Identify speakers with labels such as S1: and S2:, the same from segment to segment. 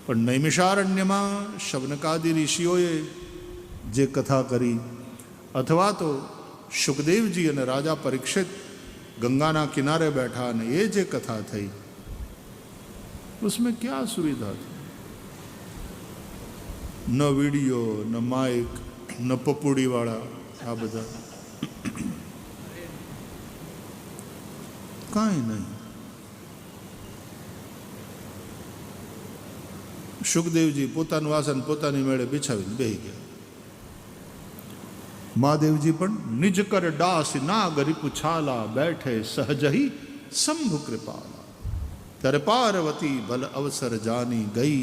S1: પણ નૈમિષારણ્યમાં શૌનકાદિ ઋષિઓએ જે કથા કરી, અથવા તો શુકદેવજી અને રાજા પરીક્ષિત ગંગાના કિનારે બેઠા અને એ જે કથા થઈ, उसमें क्या सुविधा थी? ન વિડીયો, ન માઇક, ન પપુડીવાળા, આ બધા કાંઈ નહીં. શુકદેવજી પોતાનું આસન પોતાની મેળે બિછાવીને બેહી ગયા. મહાદેવજી પણ નિજ કર દાસ નાગરી પૂછાલા, બેઠે સહજહી શંભુ કૃપાલા. ત્યારે પાર્વતી ભલ અવસર જાની, ગઈ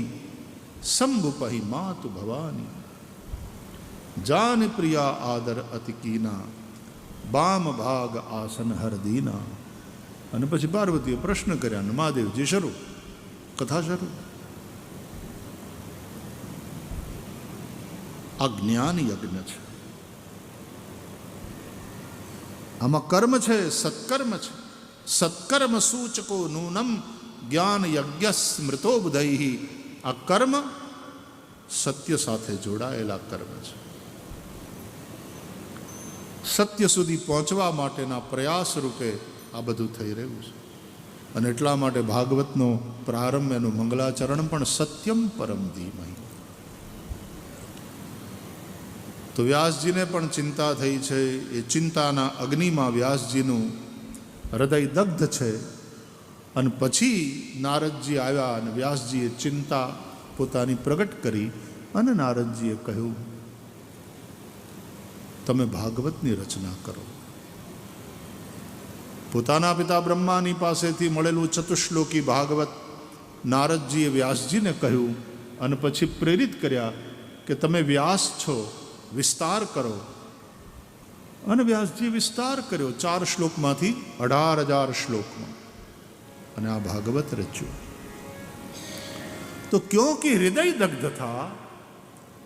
S1: શંભુ પહી માતુ ભવાની. જાન પ્રિયા આદર અતિ કીના, બામ ભાગ આસન હરદીના. અને પછી પાર્વતીએ પ્રશ્ન કર્યા અને મહાદેવજી શરૂ, કથા શરૂ. આ જ્ઞાન યજ્ઞ છે, આમાં કર્મ છે, સત્કર્મ છે. સત્કર્મ સૂચકો નૂનમ જ્ઞાન યજ્ઞ સ્મૃતો બુધૈ. આ કર્મ સત્ય સાથે જોડાયેલા કર્મ છે. સત્ય સુધી પહોંચવા માટેના પ્રયાસ રૂપે આ બધું થઈ રહ્યું છે. અને એટલા માટે ભાગવતનો પ્રારંભ, એનું મંગલાચરણ પણ સત્યમ પરમ ધીમહિ. તો વ્યાસજીને પણ ચિંતા થઈ છે. એ ચિંતાના અગ્નિમાં વ્યાસજીનું હૃદય દગ્ધ છે. અને પછી નારદજી આવ્યા અને વ્યાસજીએ ચિંતા પોતાની પ્રગટ કરી. અને નારદજીએ કહ્યું, તમે ભાગવતની રચના કરો. પોતાના પિતા બ્રહ્માની પાસેથી મળેલું ચતુશ્લોકી ભાગવત નારદજીએ વ્યાસજીને કહ્યું અને પછી પ્રેરિત કર્યા કે તમે વ્યાસ છો, વિસ્તાર કરો. અને વ્યાસજીએ વિસ્તાર કર્યો 4 શ્લોકમાંથી 18,000 શ્લોકમાં, અને આ ભાગવત રચ્યું. तो क्योंकि हृदय दग्ध था,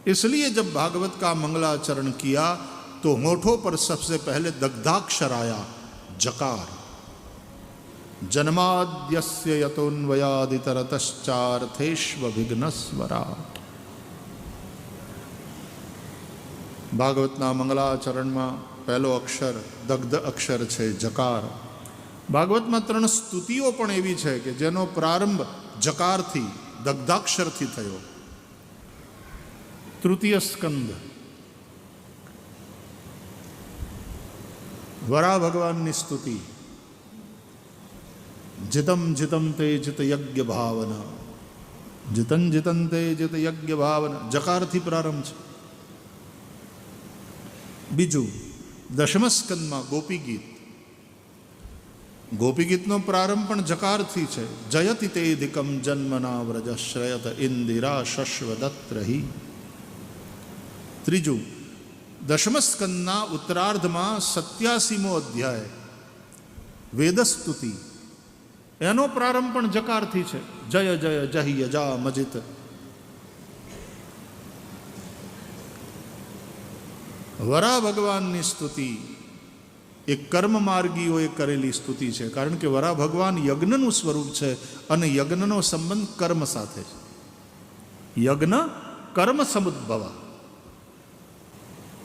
S1: इसलिए जब भागवत का मंगलाचरण किया तो होठों पर सबसे पहले दग्धाक्षर आया, जकार. जन्माद्यस्य यतोन्वयादितरतश्चार्थेष्व विघ्नस्वरा. ભાગવતના મંગલાચરણમાં પહેલો અક્ષર દગ્ધ અક્ષર છે, જકાર. ભાગવતમાં 3 સ્તુતિઓ પણ એવી છે કે જેનો પ્રારંભ જકારથી, દગ્ધાક્ષરથી થયો. તૃતીય સ્કંદ વરા ભગવાનની સ્તુતિ. જીતમ જીતમ તે જીત યજ્ઞ ભાવના, જીતન જીતન તે જીત યજ્ઞ ભાવના, જકારથી પ્રારંભ છે. બીજું દશમ સ્કંદમાં ગોપી ગીત. ગોપી ગીતનો પ્રારંભ પણ જકારથી છે. જયતિ તેધિકમ જન્મના વ્રજ શ્રયત ઇન્દિરા શશ્વદત્રહી. ત્રીજું દશમ સ્કંદના ઉત્તરાર્ધમાં 87મો અધ્યાય વેદસ્તુતિ, એનો પ્રારંભ પણ જકારથી છે. જય જય જહિ યજા મજિત. વરા ભગવાનની સ્તુતિ એ કર્મ માર્ગીઓએ કરેલી સ્તુતિ છે, કારણ કે વરા ભગવાન યજ્ઞનું સ્વરૂપ છે અને યજ્ઞનો સંબંધ કર્મ સાથે છે. યજ્ઞ કર્મ સમુદ્ભવ.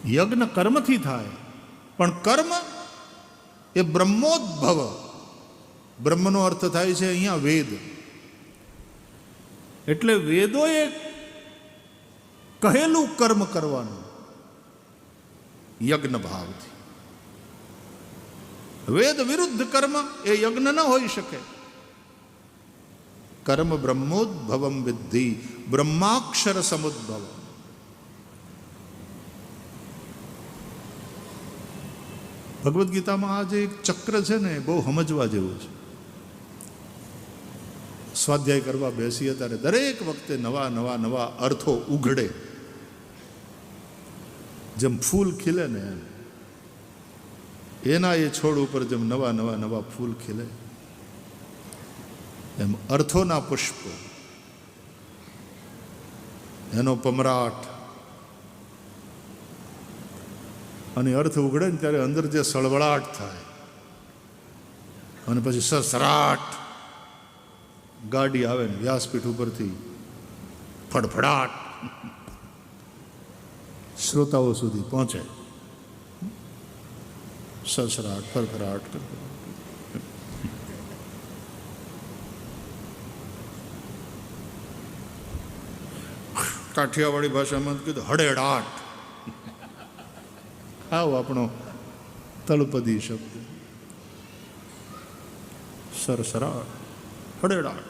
S1: યજ્ઞ કર્મથી થાય, પણ કર્મ એ બ્રહ્મોદ્ભવ. બ્રહ્મનો અર્થ થાય છે અહીંયા વેદ. એટલે વેદોએ કહેલું કર્મ કરવાનું યજ્ઞ ભાવથી. વેદ વિરુદ્ધ કર્મ એ યજ્ઞ ન હોઈ શકે. કર્મ બ્રહ્મોદ્ભવમ વિદ્ધિ, બ્રહ્માક્ષર સમુદ્ભવ. ભગવદ્ ગીતામાં આ જે એક ચક્ર છે ને, બહુ સમજવા જેવું છે. સ્વાધ્યાય કરવા બેસીએ ત્યારે દરેક વખતે નવા નવા નવા અર્થો ઉઘડે. જેમ ફૂલ ખીલે ને એના એ છોડ ઉપર જેમ નવા નવા નવા ફૂલ ખીલે, એમ અર્થોના પુષ્પ, એનો પમરાટ. અને અર્થ ઉઘડે ને ત્યારે અંદર જે સળવળાટ થાય, અને પછી સસરાટ ગાડી આવે ને વ્યાસપીઠ ઉપરથી ફડફડાટ શ્રોતાઓ સુધી પહોંચે. સસરાટ ફરફરાટ. કાઠિયાવાડી ભાષામાં કીધું હડેડાટ. આવો આપણો તળપદી શબ્દ. સરસરાટ, હડેડાટ.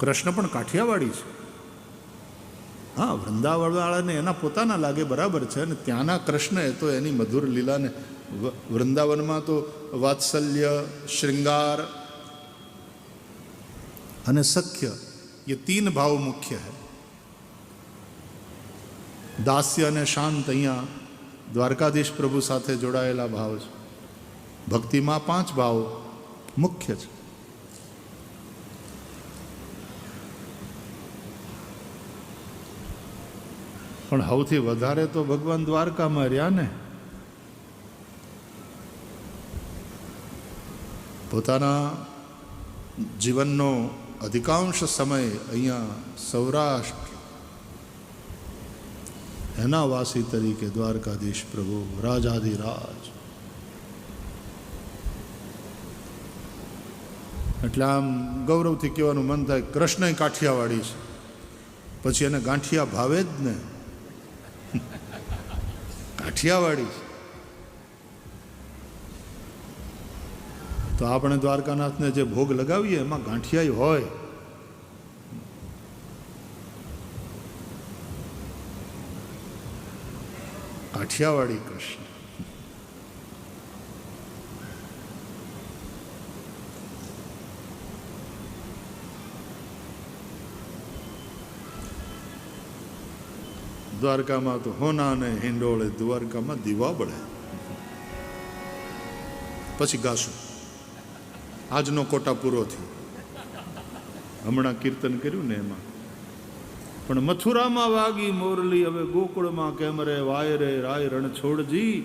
S1: કૃષ્ણ પણ કાઠિયાવાડી છે. હા, વૃંદાવનવાળાને એના પોતાના લાગે બરાબર છે, અને ત્યાંના કૃષ્ણ એ તો એની મધુર લીલાને, વૃંદાવનમાં તો વાત્સલ્ય, શ્રૃંગાર અને સખ્ય એ 3 ભાવ મુખ્ય है. દાસ્ય અને શાંત અહીંયા દ્વારકાધીશ પ્રભુ સાથે જોડાયેલા ભાવ છે. ભક્તિમાં 5 ભાવ મુખ્ય છે. પણ સૌથી વધારે તો ભગવાન દ્વારકામાં રહ્યા ને. પોતાના જીવનનો અધિકાંશ સમય અહીંયા સૌરાષ્ટ્ર એના વાસી તરીકે દ્વારકાધીશ પ્રભુ રાજાધિરાજ. એટલે આમ ગૌરવથી કહેવાનું મન થાય, કૃષ્ણ કાઠિયાવાડી છે, પછી એને ગાંઠિયા ભાવે જ ને. કાઠિયાવાડી છે તો આપણે દ્વારકાનાથને જે ભોગ લગાવીએ એમાં ગાંઠિયા હોય. કાઠિયાવાડી કૃષ્ણ. દ્વારકામાં તો હોના ને હિંડોળે, દ્વારકામાં દીવા બળે. પછી ગાશું. આજનો કોટા પૂરો થયો. હમણાં કીર્તન કર્યું ને એમાં પણ મથુરામાં વાગી મોરલી, હવે ગોકુળમાં કેમરે વાય રે રાય રણછોડજી.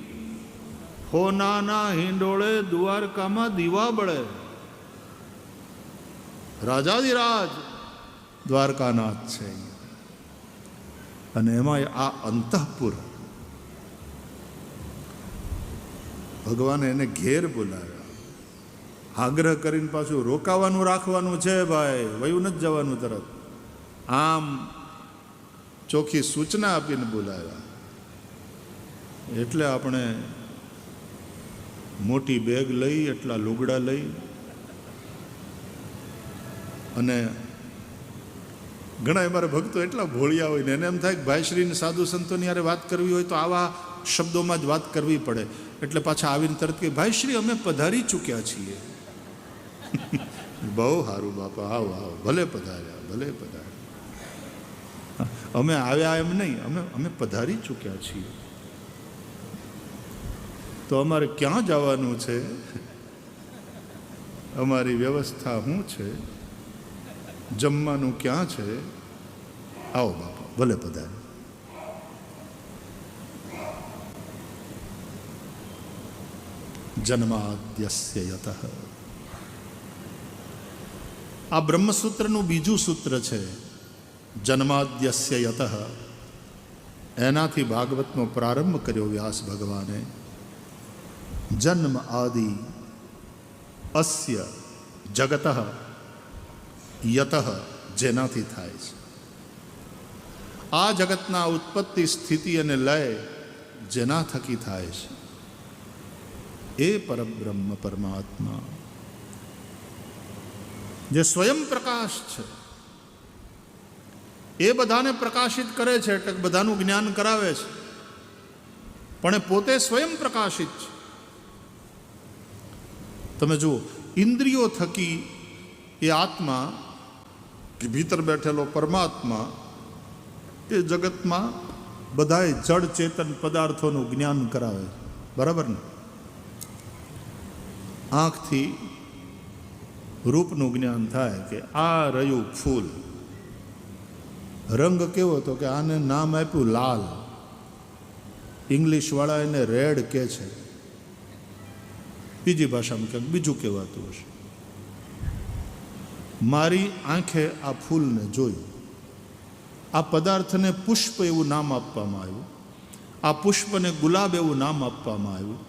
S1: હોનાના હિંડોળે દ્વારકામાં દીવા બળે. રાજાધિરાજ દ્વારકાનાથ છે. અને એમાં આ અંતઃપુર, ભગવાને એને ઘેર બોલાવ્યા. આગ્રહ કરીને પાછું રોકાવાનું રાખવાનું છે ભાઈ, વયું નથી જવાનું તરત. આમ ચોખ્ખી સૂચના આપીને બોલાવ્યા. એટલે આપણે મોટી બેગ લઈ, એટલા લુગડા લઈ અને ઘણા અમારા ભક્તો એટલા ભોળિયા હોય ને એને એમ થાય કે ભાઈશ્રીને સાધુ સંતોની યારે વાત કરવી હોય તો આવા શબ્દોમાં જ વાત કરવી પડે. એટલે પાછા આવીને તરત કે ભાઈશ્રી અમે પધારી ચૂક્યા છીએ. બહુ સારું બાપા, આવો આવો, ભલે પધાર્યા, ભલે પધાર્યા. અમે આવ્યા એમ નહીં, અમે પધારી ચૂક્યા છીએ. તો અમારે ક્યાં જવાનું છે, અમારી વ્યવસ્થા શું છે, જમવાનું ક્યાં છે, આવો બાપા, ભલે પધારે. જન્માદ્યસ્ય યતઃ. આ બ્રહ્મસૂત્રનું બીજું સૂત્ર છે, જન્માદ્યસ્ય યતઃ. એનાથી ભાગવતનો પ્રારંભ કર્યો વ્યાસ ભગવાને. જન્મ આદિ અસ્ય જગતઃ યતઃ, જેનાથી થાય છે. આ જગતના ઉત્પત્તિ, સ્થિતિ અને લય જેના થકી થાય છે એ પરબ્રહ્મ પરમાત્મા, જે સ્વયં પ્રકાશ છે. એ બધાને પ્રકાશિત કરે છે, એટલે બધાનું જ્ઞાન કરાવે છે, પણ એ પોતે સ્વયં પ્રકાશિત છે. તમે જુઓ, ઇન્દ્રિયો થકી એ આત્મા કે ભીતર બેઠેલો પરમાત્મા એ જગતમાં બધાય જડ ચેતન પદાર્થોનું જ્ઞાન કરાવે છે. બરાબર ને? આંખથી રૂપનું જ્ઞાન થાય કે આ રહ્યું ફૂલ. રંગ કેવો હતો કે આને નામ આપ્યું લાલ. ઇંગ્લિશવાળા એને રેડ કહે છે, બીજી ભાષામાં ક્યાંક બીજું કહેવાતું હશે. મારી આંખે આ ફૂલને જોયું, આ પદાર્થને પુષ્પ એવું નામ આપવામાં આવ્યું, આ પુષ્પને ગુલાબ એવું નામ આપવામાં આવ્યું,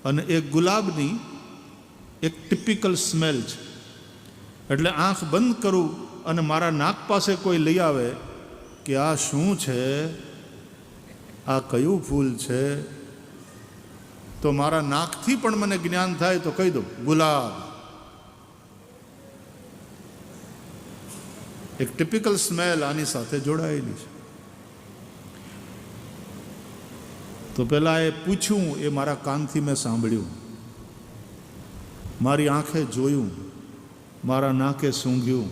S1: અને એ ગુલાબની એક ટિપિકલ સ્મેલ છે. એટલે આંખ બંધ કરું અને મારા નાક પાસે કોઈ લઈ આવે કે આ શું છે, આ કયું ફૂલ છે, તો મારા નાકથી પણ મને જ્ઞાન થાય તો કહી દઉં ગુલાબ. એક ટિપિકલ સ્મેલ આની સાથે જોડાયેલી છે. તો પહેલાં એ પૂછ્યું, એ મારા કાનથી મેં સાંભળ્યું, મારી આંખે જોયું, મારા નાકે સૂંઘ્યું.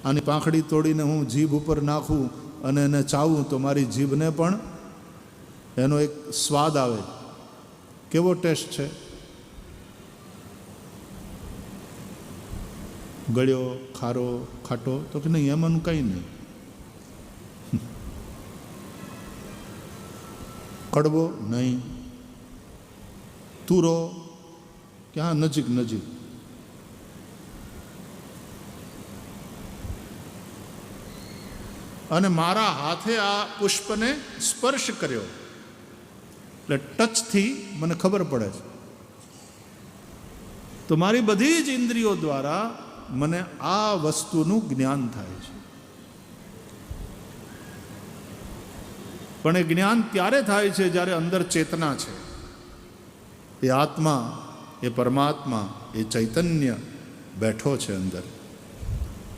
S1: આની પાંખડી તોડીને હું જીભ ઉપર નાખું અને એને ચાવું તો મારી જીભને પણ એનો એક સ્વાદ આવે. કેવો ટેસ્ટ છે? ગળ્યો, ખારો, ખાટો? તો કે નહીં, એમાંનું કંઈ નહીં. કડવો? નહીં. તુરો? કે હા, નજીક નજીક. અને મારા હાથે આ પુષ્પને સ્પર્શ કર્યો એટલે ટચથી મને ખબર પડે છે. તો મારી બધી જ ઇન્દ્રિયો દ્વારા મને આ વસ્તુનું જ્ઞાન થાય છે. પણ એ જ્ઞાન ત્યારે થાય છે જ્યારે અંદર ચેતના છે, એ આત્મા, એ પરમાત્મા, એ ચૈતન્ય બેઠો છે અંદર.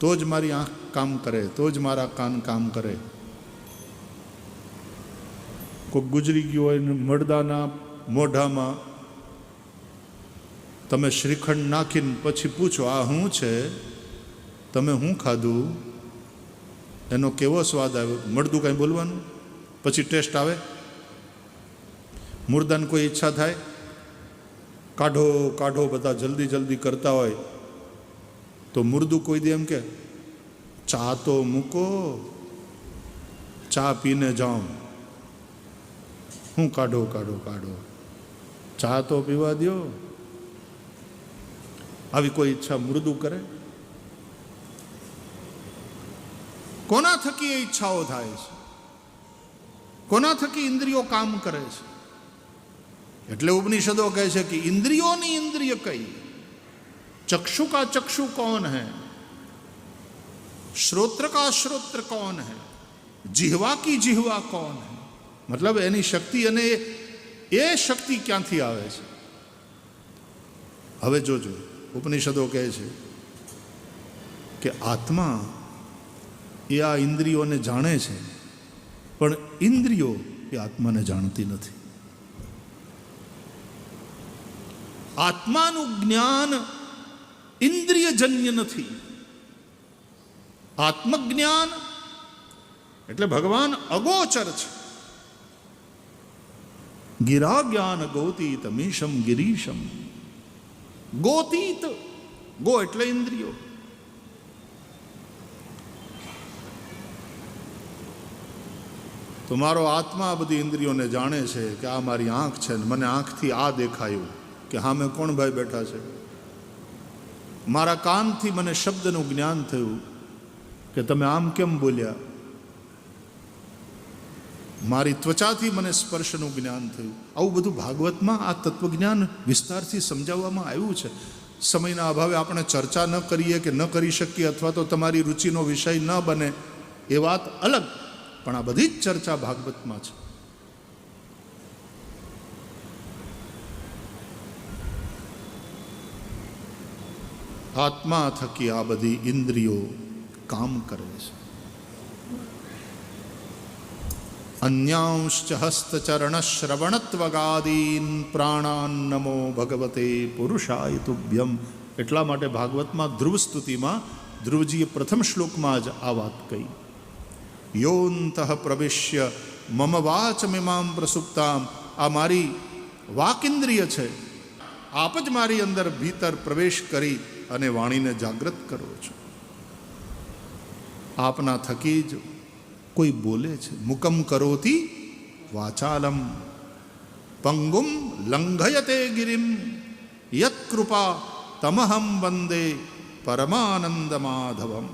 S1: તો જ મારી આંખ કામ કરે, તો જ મારા કાન કામ કરે. કોઈ ગુજરી ગયું હોય ને મરદાના મોઢામાં તમે શ્રીખંડ નાખીને પછી પૂછો આ શું છે, તમે શું ખાધું, એનો કેવો સ્વાદ આવ્યો, મળદું કાંઈ બોલવાનું? પછી ટેસ્ટ આવે? મુર્દાને કોઈ ઈચ્છા થાય? કાઢો કાઢો, બધા જલ્દી જલ્દી કરતા હોય તો મુર્દું કોઈ દે એમ કે ચા તો મૂકો, ચા પીને જાઉં. હું કાઢો કાઢો કાઢો, ચા તો પીવા દો. આવી કોઈ ઈચ્છા મૃદુ કરે? કોના થકી એ ઈચ્છાઓ થાય છે? કોના થકી ઇન્દ્રિયો કામ કરે છે? એટલે ઉપનિષદો કહે છે કે ઇન્દ્રિયોની ઇન્દ્રિય કઈ, चक्षु का चक्षु कौन है, श्रोत्र का श्रोत्र कौन है, जिह्वा की जिह्वा कौन है. मतलब એની શક્તિ અને એ શક્તિ ક્યાંથી આવે છે? હવે જોજો, ઉપનિષદો કહે છે કે આત્મા એ આ ઇન્દ્રિયોને જાણે છે, પણ ઇન્દ્રિયો એ આત્માને જાણતી નથી. આત્માનું જ્ઞાન ઇન્દ્રિયજન્ય નથી. આત્મજ્ઞાન એટલે ભગવાન અગોચર છે. ગિરા જ્ઞાન ગોતીત મીશમ ગિરીશમ. ગોતીત, ગો એટલે ઇન્દ્રિયો. તો મારો આત્મા બધી ઇન્દ્રિયોને જાણે છે કે આ મારી આંખ છે, મને આંખથી આ દેખાયું કે હા મેં કોણ ભાઈ બેઠા છે. મારા કાનથી મને શબ્દનું જ્ઞાન થયું કે તમે આમ કેમ બોલ્યા. મારી ત્વચાથી મને સ્પર્શનું જ્ઞાન થયું. આવું બધું ભાગવતમાં આ તત્વજ્ઞાન વિસ્તારથી સમજાવવામાં આવ્યું છે. સમયના અભાવે આપણે ચર્ચા ન કરીએ કે ન કરી શકીએ, અથવા તો તમારી રુચિનો વિષય ન બને એ વાત અલગ, પણ આ બધી જ ચર્ચા ભાગવતમાં છે. આત્મા થકી આ બધી ઇન્દ્રિયો કામ કરે છે. અન્યાંશ્ચ હસ્તચરણ શ્રવણત્વગાદીન પ્રાણાન નમો ભગવતે પુરુષાય તુભ્યમ. એટલા માટે ભાગવતમાં ધ્રુવ સ્તુતિમાં ધ્રુવજીએ પ્રથમ શ્લોકમાં જ આ વાત કહી. યોંતઃ પ્રવિશ્ય મમ વાચમિમામ પ્રસુપ્તામ. આ મારી વાકિન્દ્રિય છે, આપ જ મારી અંદર ભીતર પ્રવેશ કરી અને વાણીને જાગૃત કરો છો. આપના થકી જ કોઈ બોલે છે. મુકમ કરોતી વાચાલમ પંગુમ લંઘયતે ગિરિમ યત કૃપા તમહમ વંદે પરમાનંદ માધવમ.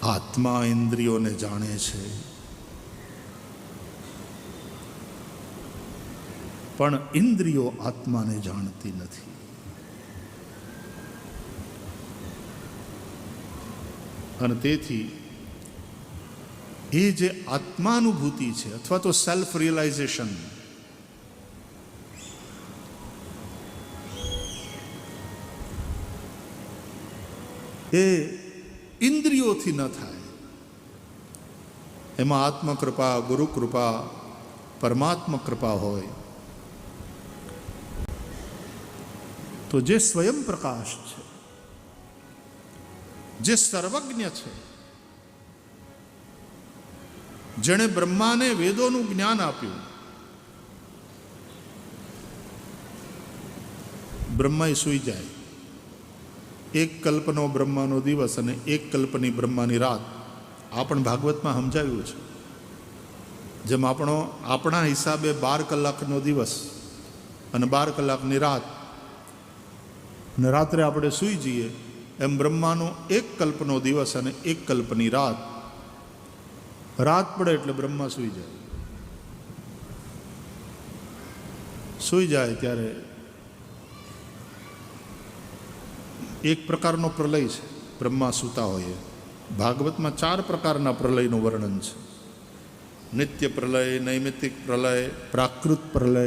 S1: આત્મા ઇન્દ્રિયોને જાણે છે, પણ ઇન્દ્રિયો આત્માને જાણતી નથી. અને તેથી એ જે આત્માનુભૂતિ છે અથવા તો સેલ્ફ રિયલાઇઝેશન, એ ઇન્દ્રિયોથી ન થાય. એમાં આત્મકૃપા, ગુરુ કૃપા, પરમાત્મા કૃપા હોય તો જે સ્વયં પ્રકાશ છે, જે સર્વજ્ઞ છે, જેણે બ્રહ્માને વેદોનું જ્ઞાન આપ્યું, બ્રહ્માએ સૂઈ જાય. એક કલ્પનો બ્રહ્માનો દિવસ અને એક કલ્પની બ્રહ્માની રાત. આ પણ ભાગવતમાં સમજાવ્યું છે. જેમ આપણા હિસાબે 12 કલાકનો દિવસ અને 12 કલાકની રાત, અને રાત્રે આપણે સૂઈ જઈએ, એમ બ્રહ્માનો એક કલ્પનો દિવસ અને એક કલ્પની રાત. રાત પડે એટલે બ્રહ્મા સૂઈ જાય. સૂઈ જાય ત્યારે એક પ્રકારનો પ્રલય છે. બ્રહ્મા સૂતા હોય. ભાગવતમાં 4 પ્રકારના પ્રલયનું વર્ણન છે. નિત્ય પ્રલય, નૈમિત્તિક પ્રલય, પ્રાકૃત પ્રલય,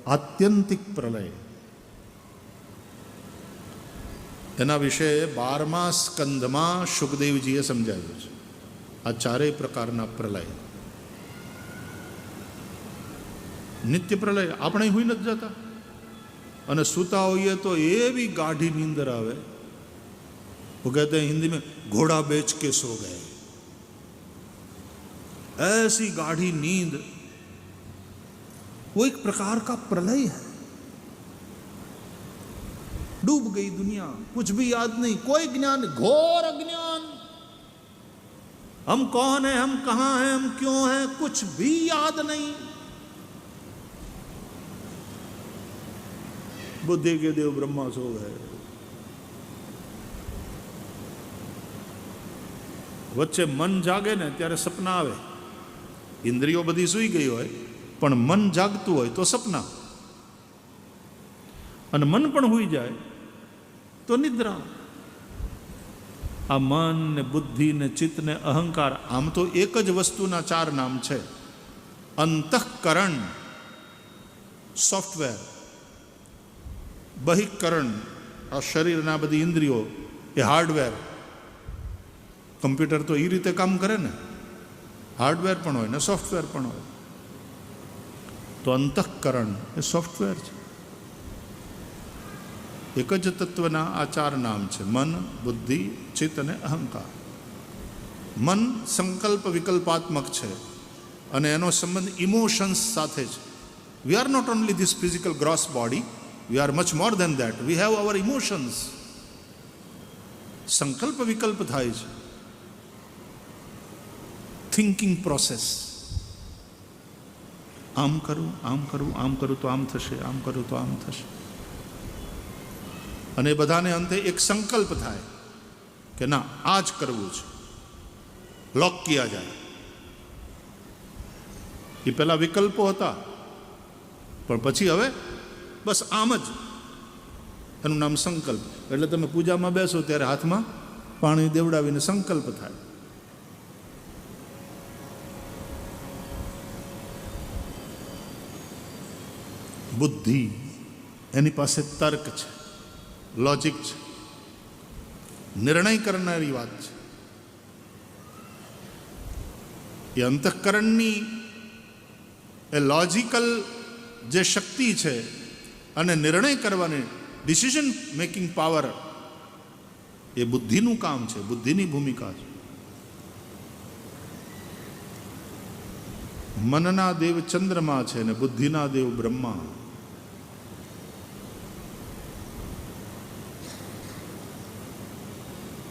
S1: આત્યંતિક પ્રલય. એના વિશે 12મા સ્કંદમાં શુકદેવજીએ સમજાવ્યું છે. આ 4 પ્રકારના પ્રલય. નિત્ય પ્રલય આપણે હોઈ નથી જતા, અને સૂતા હોઈએ તો એવી ગાઢી નીંદર આવે. वो कहते हैं हिंदी में घोड़ा बेच के सो गए. ऐसी गाढ़ी नींद, वो एक प्रकार का प्रलय है. डूब गई दुनिया, कुछ भी याद नहीं, कोई ज्ञान, घोर अज्ञान. हम कौन है, हम कहां हैं, हम क्यों हैं, कुछ भी याद नहीं. बुद्धि के देव ब्रह्मा सो गए. વચ્ચે મન જાગે ને ત્યારે સપના આવે. ઇન્દ્રિયો બધી સૂઈ ગઈ હોય પણ મન જાગતું હોય તો સપના, અને મન પણ સૂઈ જાય તો નિદ્રા. આ મન ને બુદ્ધિ ને ચિત્ત ને અહંકાર, આમ તો એક જ વસ્તુના 4 નામ છે. અંતઃકરણ સોફ્ટવેર, બહિકરણ આ શરીરના બધી ઇન્દ્રિયો એ હાર્ડવેર. કમ્પ્યુટર તો એ રીતે કામ કરે ને, હાર્ડવેર પણ હોય ને સોફ્ટવેર પણ હોય. તો અંતઃકરણ એ સોફ્ટવેર છે. એક જ તત્વના આ 4 નામ છે: મન, બુદ્ધિ, ચિત્ત અને અહંકાર. મન સંકલ્પ વિકલ્પાત્મક છે અને એનો સંબંધ ઇમોશન્સ સાથે છે. We are not only this physical gross body, we are much more than that. We have our emotions. સંકલ્પ વિકલ્પ થાય છે. Thinking process. આમ કરું, આમ કરું, આમ કરું તો આમ થશે, આમ કરું તો આમ થશે. અને બધાને અંતે એક સંકલ્પ થાય કે ના, આ જ કરવું છે. લોક કિયા જાય. એ પહેલા વિકલ્પો હતા, પણ પછી હવે બસ આમ જ. એનું નામ સંકલ્પ. એટલે તમે પૂજામાં બેસો ત્યારે હાથમાં પાણી દેવડાવીને સંકલ્પ થાય. બુદ્ધિ, એની પાસે તર્ક છે, લોજિક છે, નિર્ણય કરનારી વાત છે. એ અંતઃકરણની એ લોજિકલ જે શક્તિ છે અને નિર્ણય કરવાની ડિસિઝન મેકિંગ પાવર, એ બુદ્ધિનું કામ છે, બુદ્ધિની ભૂમિકા છે. મનના દેવ ચંદ્રમા છે ને બુદ્ધિના દેવ બ્રહ્મા.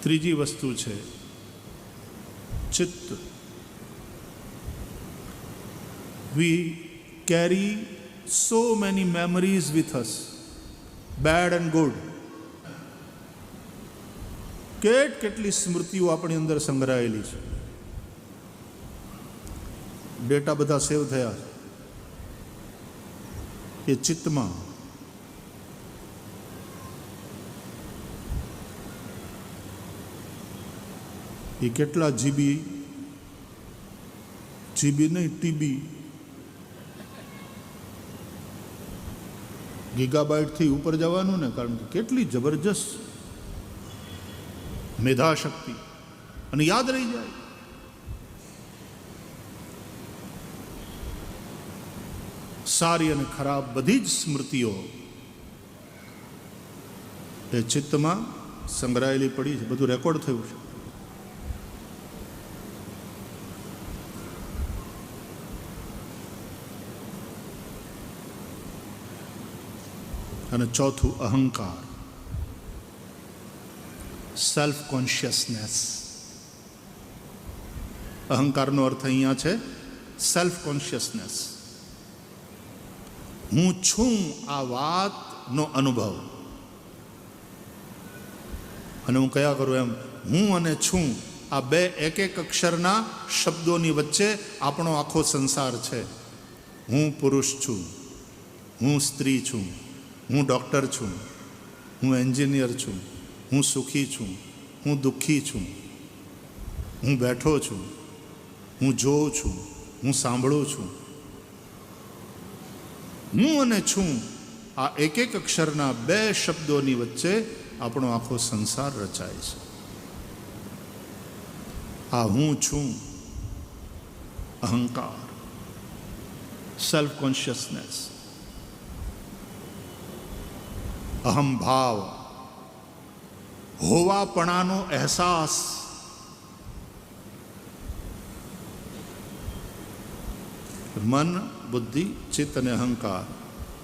S1: ત્રીજી વસ્તુ છે ચિત્ત. વી કેરી so many memories with us, bad and good. કેટલી સ્મૃતિઓ આપણી અંદર સંગ્રહાયેલી છે. ડેટા બધા સેવ થયા છે એ ચિત્તમાં. એ કેટલા જીબી નહીં, ટીબી, ગીગાબાઇટથી ઉપર જવાનું ને, કારણ કે કેટલી જબરજસ્ત મેધાશક્તિ, અને યાદ રહી જાય. સારી અને ખરાબ બધી જ સ્મૃતિઓ એ ચિત્તમાં સંગ્રહાયેલી પડી છે, બધું રેકોર્ડ થયું છે. અને ચોથું અહંકાર, સેલ્ફ કોન્શિયસનેસ. અહંકારનો અર્થ અહીંયા છે સેલ્ફ કોન્શિયસનેસ. હું છું આ વાતનો અનુભવ. અને હું કયા કરું એમ, હું અને છું આ બે એક અક્ષરના શબ્દોની વચ્ચે આપણો આખો સંસાર છે. હું પુરુષ છું, હું સ્ત્રી છું, હું ડૉક્ટર છું, હું એન્જિનિયર છું, હું સુખી છું, હું દુઃખી છું, હું બેઠો છું, હું જોઉં છું, હું સાંભળું છું. હું અને છું આ એક અક્ષરના બે શબ્દોની વચ્ચે આપણો આખો સંસાર રચાય છે. આ હું છું અહંકાર, સેલ્ફ કોન્શિયસનેસ. અહંભાવ, હોવાપણાનો અહેસાસ. મન, બુદ્ધિ, ચિત્ત અને અહંકાર.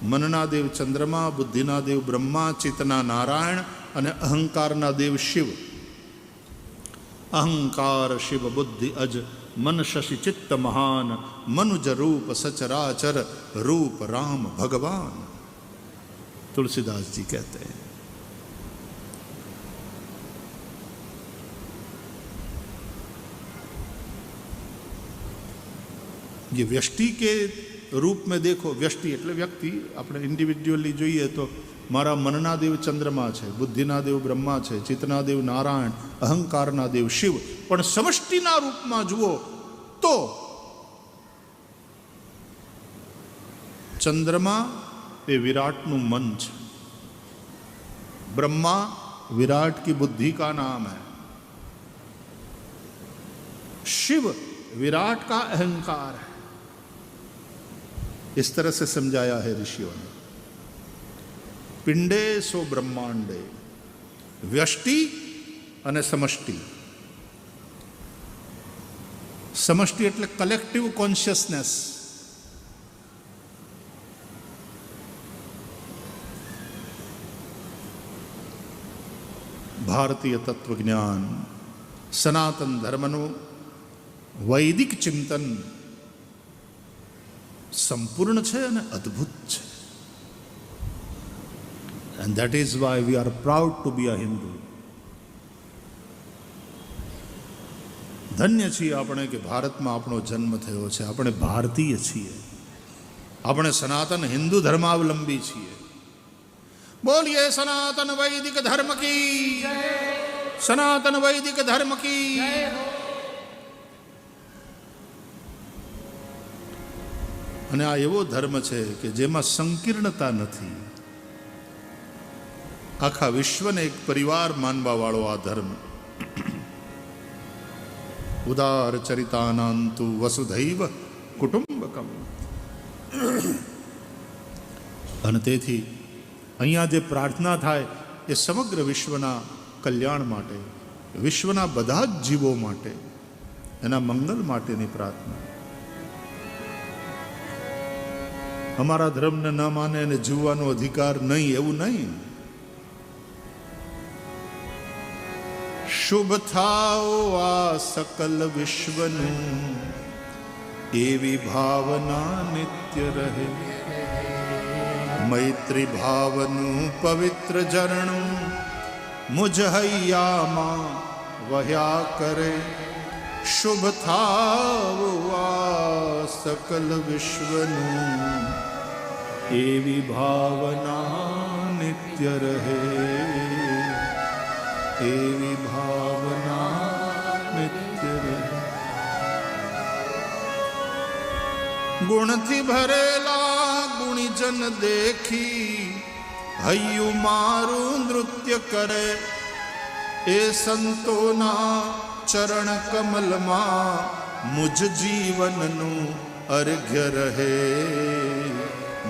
S1: મનના દેવ ચંદ્રમા, બુદ્ધિના દેવ બ્રહ્મા, ચિત્તના નારાયણ અને અહંકારના દેવ શિવ. અહંકાર શિવ બુદ્ધિ અજ मन शशि चित्त महान मनुज रूप सचराचर रूप राम भगवान. तुलसीदास जी कहते हैं. ये व्यष्टि के रूप में देखो. व्यष्टि એટલે વ્યક્તિ. આપણે ઇન્ડિવિડ્યુઅલી જોઈએ તો મારા મનના દેવ ચંદ્રમા છે, બુદ્ધિના દેવ બ્રહ્મા છે, ચિત્તના દેવ નારાયણ, અહંકારના દેવ શિવ. પણ સમષ્ટિના રૂપમાં જુઓ તો ચંદ્રમા એ વિરાટનું મન છે, ब्रह्मा विराट की बुद्धि का नाम है, शिव विराट का अहंकार है. इस तरह से समझाया है ऋषियों ने. पिंडे सो ब्रह्मांडे. व्यष्टि અને સમષ્ટિ. સમષ્ટિ એટલે કલેક્ટિવ કોન્શિયસનેસ. ભારતીય તત્વજ્ઞાન, સનાતન ધર્મનું વૈદિક ચિંતન સંપૂર્ણ છે અને અદ્ભુત છે. And that is why we are proud to be a Hindu. ધન્ય છીએ આપણે કે ભારતમાં આપણો જન્મ થયો છે. આપણે ભારતીય છીએ. આપણે સનાતન હિન્દુ ધર્માવલંબી છીએ. બોલીએ સનાતન વૈદિક ધર્મ કી, સનાતન વૈદિક ધર્મ કી. અને આ એવો ધર્મ છે કે જેમાં સંકીર્ણતા નથી. આખા વિશ્વને એક પરિવાર માનવા વાળો આ ધર્મ. ઉદાર ચરિતાનાંતુ વસુધૈવ કુટુંબકમ. અને તેથી અહીંયા જે પ્રાર્થના થાય એ સમગ્ર વિશ્વના કલ્યાણ માટે, વિશ્વના બધા જ જીવો માટે, એના મંગલ માટેની પ્રાર્થના. અમારા ધર્મને ન માને અને જીવવાનો અધિકાર નહીં એવું નહીં. શુભ થાઓ આ સકલ વિશ્વનું, એવી ભાવના નિત્ય રહે. મૈત્રી ભાવનું પવિત્ર ઝરણું મુજ હૈયામાં વહ્યા કરે. શુભ થાવું આ સકલ વિશ્વનું એવી ભાવના નિત્ય રહે. એવી ભાવના નિત્ય રહે. ગુણથી ભરેલા ગુણીજન દેખી હૈયું મારું નૃત્ય કરે. એ સંતોના ચરણ કમલમાં મુજ જીવનનું અર્ઘ્ય રહે.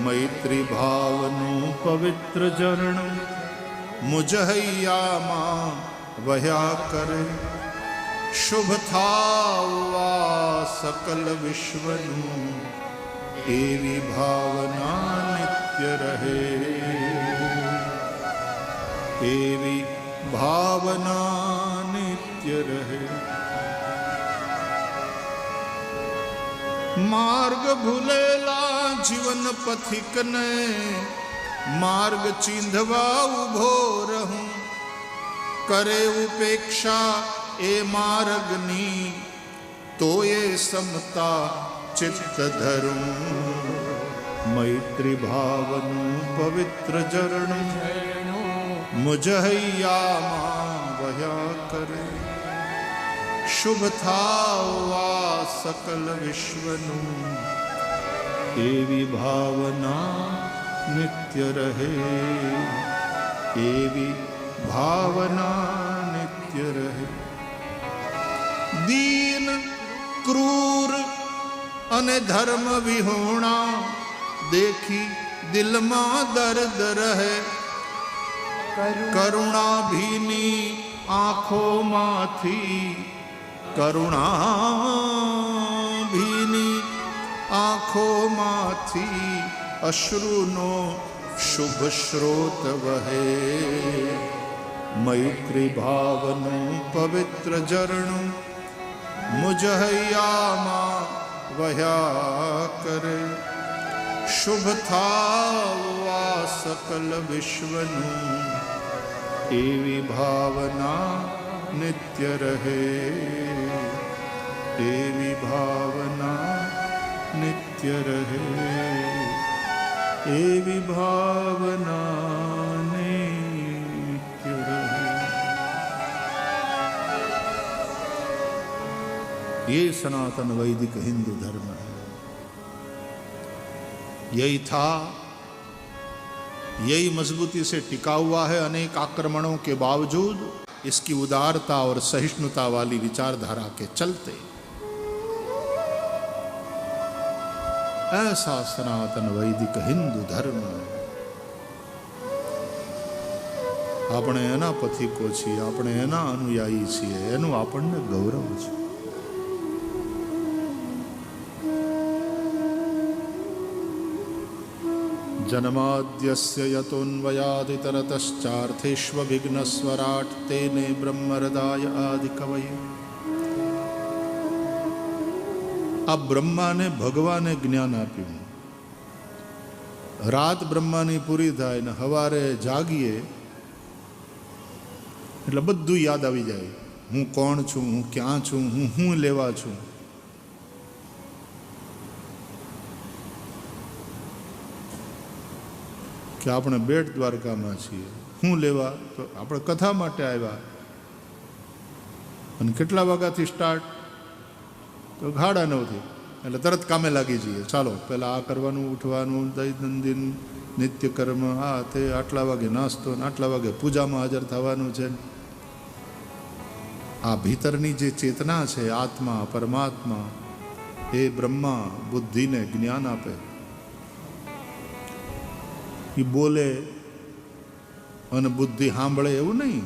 S1: મૈત્રી ભાવનું પવિત્ર ઝરણું મુજ હૈયામાં વહ્યા કરે. શુભ થાવા સકલ વિશ્વનું એવી ભાવના નિત્ય રહે. એવી ભાવના નિત્ય રહે. માર્ગ ભૂલેલા જીવન પથિકને માર્ગ ચીંધવા ઉભો રહું. કરે ઉપેક્ષા એ માર્ગની તો એ સમતા ચિત્ત ધરું. મૈત્રી ભાવનું પવિત્ર ઝરણું મુજ હૈયામાં વહ્યા કરે. શુભ થાવા સકલ વિશ્વનું એવી ભાવના નિત્ય રહે. એવી ભાવના નિત્ય રહે. દીન ક્રૂર અને ધર્મ વિહોણા દેખી દિલમાં દર્દ રહે. કરુણા ભીની આંખોમાંથી કરુણા ભીની આંખોમાંથી અશ્રુનો શુભ સ્રોત વહે. મૈત્રી ભાવનું પવિત્ર ઝરણું મુજ હૈયામાં વહ્યા કરે. શુભ થાવા સકલ વિશ્વનું એવી ભાવના નિત્ય રહે. એવી ભાવના નિત્ય રહે. એવી ભાવના નિત્ય રહે. ये सनातन वैदिक हिंदू धर्म है. यही था, यही मजबूती से टिका हुआ है. अनेक आक्रमणों के बावजूद इसकी उदारता और सहिष्णुता वाली विचारधारा के चलते ऐसा सनातन वैदिक हिंदू धर्म. આપણે એના પથિકો છીએ, આપણે એના અનુયાયી છીએ, એનું આપણને ગૌરવ છે. જન્માદ્યસ્ય યતોન્વયાદિતરતશ્ચાર્થેષ્વવિઘ્નસ્વરાટ તેને બ્રહ્મહૃદાય આદિકવયે. આ બ્રહ્માને ભગવાને જ્ઞાન આપ્યું. રાત બ્રહ્માની પૂરી થાય ને સવારે જાગીએ એટલે બધું યાદ આવી જાય. હું કોણ છું, હું ક્યાં છું, હું લેવા છું. કે આપણે બેટ દ્વારકામાં છીએ, હું લેવા તો આપણે કથા માટે આવ્યા. અને કેટલા વાગ્યાથી સ્ટાર્ટ? તો 9:30 એટલે તરત કામે લાગી જઈએ. ચાલો પહેલાં આ કરવાનું, ઉઠવાનું, દૈનંદિન નિત્યકર્મ, આ તે, આટલા વાગે નાસ્તો, આટલા વાગે પૂજામાં હાજર થવાનું છે. આ ભીતરની જે ચેતના છે, આત્મા પરમાત્મા, એ બ્રહ્મા બુદ્ધિને જ્ઞાન આપે. એ બોલે અને બુદ્ધિ સાંભળે એવું નહીં.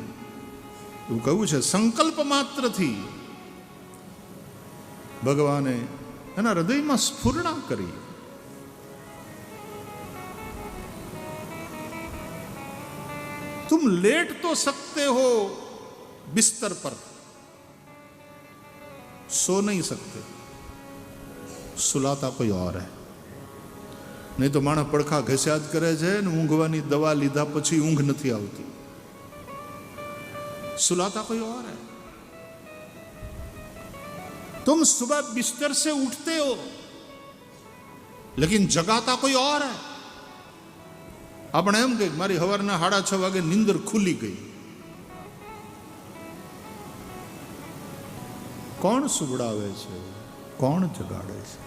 S1: એવું કહ્યું છે સંકલ્પ માત્રથી ભગવાને એના હૃદયમાં સ્ફુરણા કરી. तुम लेट तो सकते हो बिस्तर पर, सो नहीं सकते. सुलाता कोई और है. નહીં તો માણસ પડખા ઘસ્યા જ કરે છે ને ઊંઘવાની દવા લીધા પછી ઊંઘ નથી આવતી. सुलाता कोई और है. तुम सुबह बिस्तर से उठते हो लेकिन जगाता कोई और है. આપણે એમ કે મારી સવારના 6:30 વાગે નીંદર ખુલી ગઈ. કોણ સુવડાવે છે? કોણ જગાડે છે?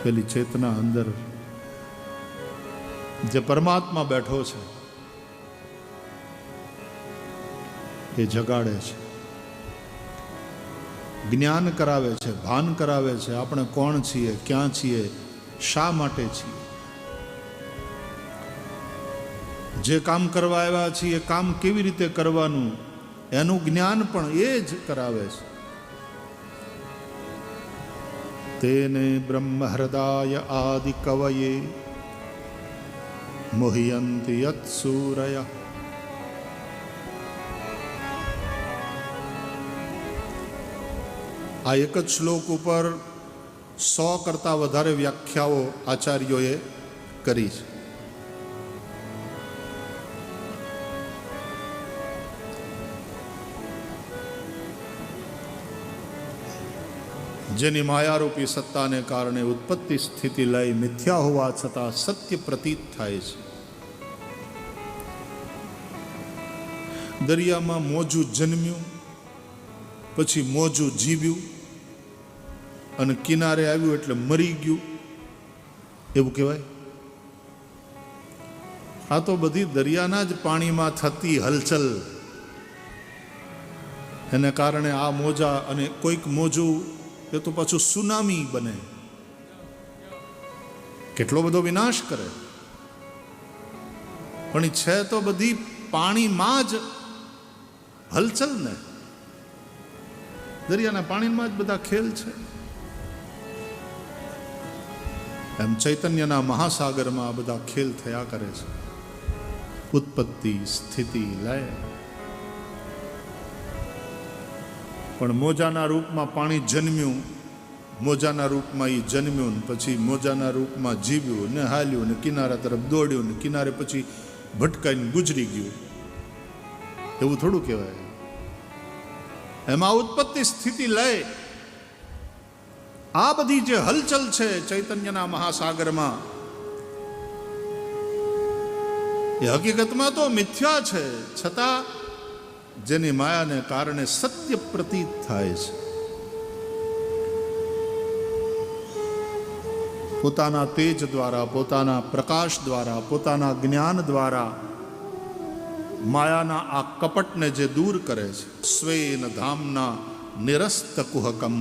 S1: પેલી ચેતના અંદર જે પરમાત્મા બેઠો છે એ જગાડે છે, જ્ઞાન કરાવે છે, ભાન કરાવે છે આપણે કોણ છીએ, ક્યાં છીએ, શા માટે છીએ. જે કામ કરવા આવ્યા છીએ એ કામ કેવી રીતે કરવાનું એનું જ્ઞાન પણ એ જ કરાવે છે. તેને બ્રહ્મ હૃદય આદિ કવયે મોહયંતિ યત સૂરય. આ એક જ શ્લોક ઉપર 100 કરતાં વધારે વ્યાખ્યાઓ આચાર્યોએ કરી છે. જેની માયારૂપી સત્તાને કારણે ઉત્પત્તિ સ્થિતિ લય મિથ્યા હોવા છતાં સત્ય પ્રતીત થાય છે. દરિયામાં મોજું જન્મ્યું, પછી મોજું જીવ્યું અને કિનારે આવ્યું એટલે મરી ગયું એવું કહેવાય. આ તો બધી દરિયાના જ પાણીમાં થતી હલચલ, એને કારણે આ મોજા અને કોઈક મોજું એ તો પાછું સુનામી બને, કેટલો બધો વિનાશ કરે. પણ છે તો બધી પાણીમાં જ હલચલ ને, દરિયાના પાણીમાં જ બધા ખેલ છે. એમ ચૈતન્યના મહાસાગરમાં આ બધા ખેલ થયા કરે છે. ઉત્પત્તિ સ્થિતિ લય. પણ મોજાના રૂપમાં પાણી જન્મ્યું, મોજાના રૂપમાં એ જન્મ્યું ને પછી મોજાના રૂપમાં જીવ્યું ને હાલ્યું ને કિનારા તરફ દોડ્યું ને કિનારે પછી ભટકાઈને ગુજરી ગયું એવું થોડું કહેવાય. એમાં ઉત્પત્તિ સ્થિતિ લય આ બધી જે હલચલ છે ચૈતન્યના મહાસાગરમાં એ હકીકતમાં તો મિથ્યા છે, છતાં જેની માયાને કારણે સત્ય પ્રતીત થાય છે. પોતાના તેજ દ્વારા, પોતાના પ્રકાશ દ્વારા, પોતાના જ્ઞાન દ્વારા માયાના આ કપટને જે દૂર કરે છે. સ્વેન ધામના નિરસ્ત કુહકમ.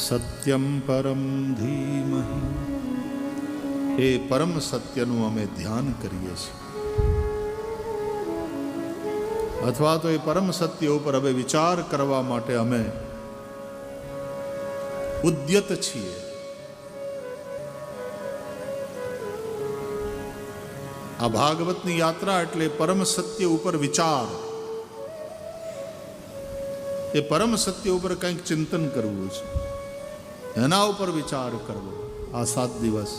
S1: સત્યમ પરમ ધીમહિ. એ પરમ સત્યનું અમે ધ્યાન કરીએ છીએ, અથવા તો એ પરમ સત્ય ઉપર હવે વિચાર કરવા માટે અમે ઉદ્યત છીએ. આ ભાગવતની યાત્રા એટલે પરમ સત્ય ઉપર વિચાર, એ પરમ સત્ય ઉપર કંઈક ચિંતન કરવું છે, એના ઉપર વિચાર કરવો. આ 7 દિવસ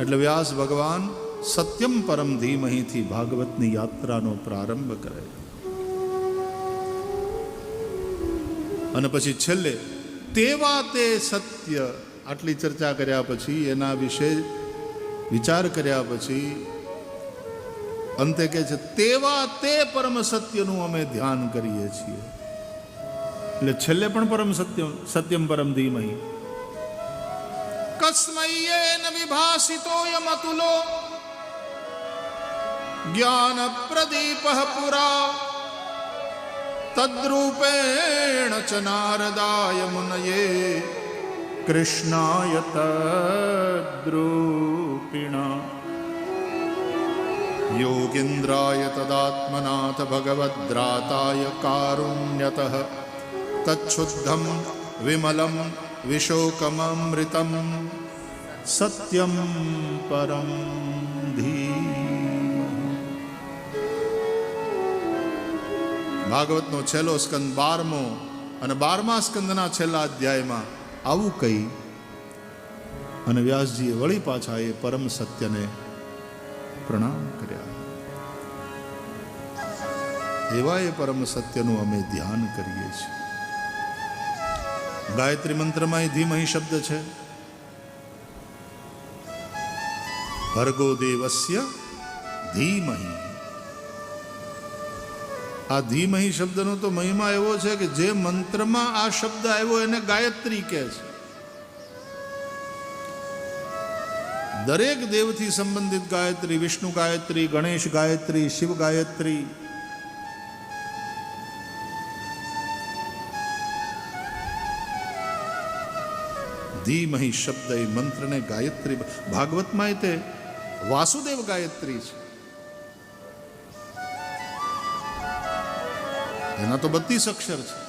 S1: એટલે વ્યાસ ભગવાન સત્યમ પરમ ધીમહિથી ભાગવતની યાત્રાનો પ્રારંભ કરે અને પછી છેલ્લે તેવા તે સત્ય. આટલી ચર્ચા કર્યા પછી, એના વિશે વિચાર કર્યા પછી અંતે કહે છે તેવા તે પરમ સત્યનું અમે ધ્યાન કરીએ છીએ. એટલે છેલ્લે પણ પરમ સત્ય, સત્યમ પરમ ધીમહિ. કસ્મયેન વિભાસિતોયમ અતુલો જ્ઞાન પ્રદીપઃ પુરા તદ્રૂપેણ ચ નારદાય મુનયે કૃષ્ણાય તદ્રૂપિણા યોગીન્દ્રાય તદાત્મનાથ ભગવદ્રાતાય કારુણ્યતઃ તચ્છુદ્ધમ વિમલમ વિશોકમમૃતમ સત્યમ પરમ ધીમહિ. ભાગવતનો છેલ્લો સ્કંદ 12મો અને 12મા સ્કંદના છેલ્લા અધ્યાયમાં આવું કહી અને વ્યાસજીએ વળી પાછા એ પરમ સત્યને પ્રણામ કર્યા. એવા એ પરમ સત્યનું અમે ધ્યાન કરીએ છીએ. ગાયત્રી મંત્રમાં ધીમહિ શબ્દ છે. ભર્ગો દેવસ્ય ધીમહિ. આ ધીમહિ શબ્દનો તો મહિમા એવો છે કે જે મંત્રમાં આ શબ્દ આવ્યો એને ગાયત્રી કહે છે. દરેક દેવથી સંબંધિત ગાયત્રી, વિષ્ણુ ગાયત્રી, ગણેશ ગાયત્રી, શિવ ગાયત્રી, ધીમહિ શબ્દ એ મંત્રને ગાયત્રી. ભાગવતમાં તે વાસુદેવ ગાયત્રી છે. એના તો 32 અક્ષર છે.